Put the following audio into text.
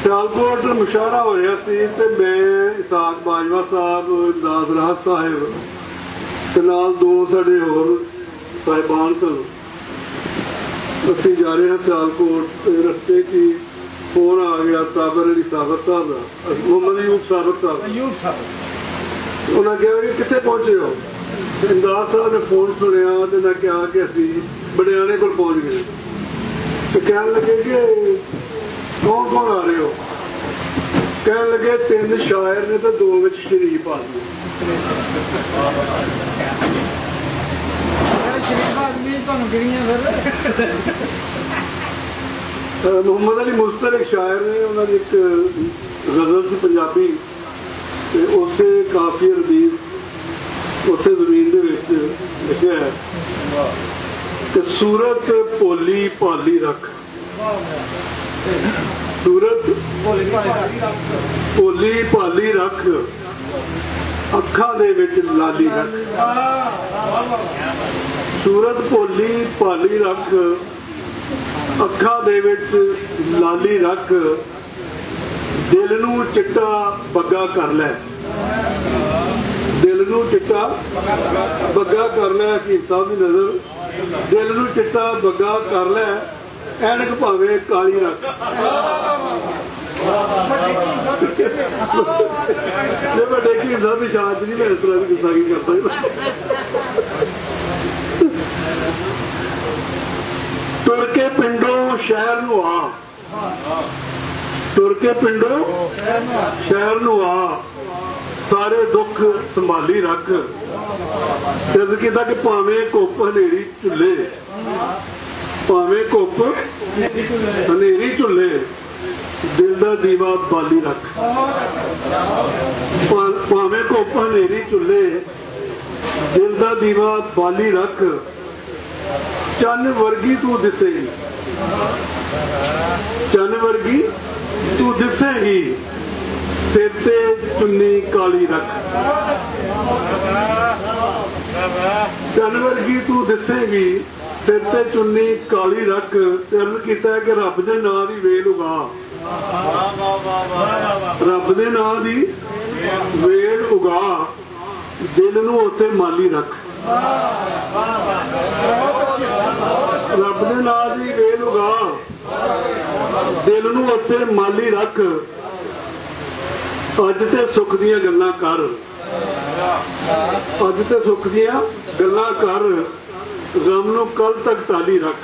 सियालकोट मुशारा हो रहा सी ते मैं इसाक बाजवा साहब दास राहत साहिब ते नाल दो साडे होर साहिबान सन असीं जा रहे हैं सियालकोट। रस्ते की फोन आ गया साबर अली साबर साहब का, मोहम्मद अयूब साबर साहब। उन्हें कहा कि कितने पहुंचे हो? इमदाद साहब ने फोन सुनिया तो मैं कहा कि असीं बड़ियाने को पहुंच गए। तो कहने लगे कि कौन कौन आ रहे हो? कहने लगे 3 शायर ने तो 2 में शरीफ आदमी। मोहम्मद अली मुस्तर एक शायर ने, उन्होंने एक गजल सी पंजाबी उस काफी रदीफ उस जमीन के लिखा है कि सूरत भोली भाली रख, सूरत भोली भाली रख, अखां दे विच लाली रख। सूरत भोली भाली रख, अखां दे विच लाली रख, दिल नूं चिट्टा बग्गा कर लै, दिल नूं चिट्टा बग्गा कर लै। हकीम साहब की नजर, दिल नूं चिट्टा बग्गा कर लै, ऐनक भावें काली रख। बड़े हकीम साहब की शान नहीं, मैं इस तरह की गुस्सा की करता। तुर के पिंडों शहर नूं आ, तुर के पिंडों शहर नूं आ, सारे दुख संभाली रख। अर्ज किया कि भावें धुप हनेरी झुले, भावें धुप हनेरी झुले, दिल दा दीवा बाली रख। भावें धुप हनेरी झुले, दिल दा दीवा बाली रख। चन वर्गी तू दिसेगी, चन वर्गी तू दिसेगी, सिर ते चुन्नी काली रख। चन वर्गी तू दिसेगी, सिर ते चुन्नी काली रख। अर्ज किया कि रब दे नां दी वेल उगा, रब दे नां दी वेल उगा, दिल नूं उत्ते माली रख। रब दे नां दी वेल उगा, दिल नूं उत्ते माली रख। अज ते सुख दियां गल्लां कर, अज ते सुख दियां गल्लां कर, गम नूं कल तक टाली रख।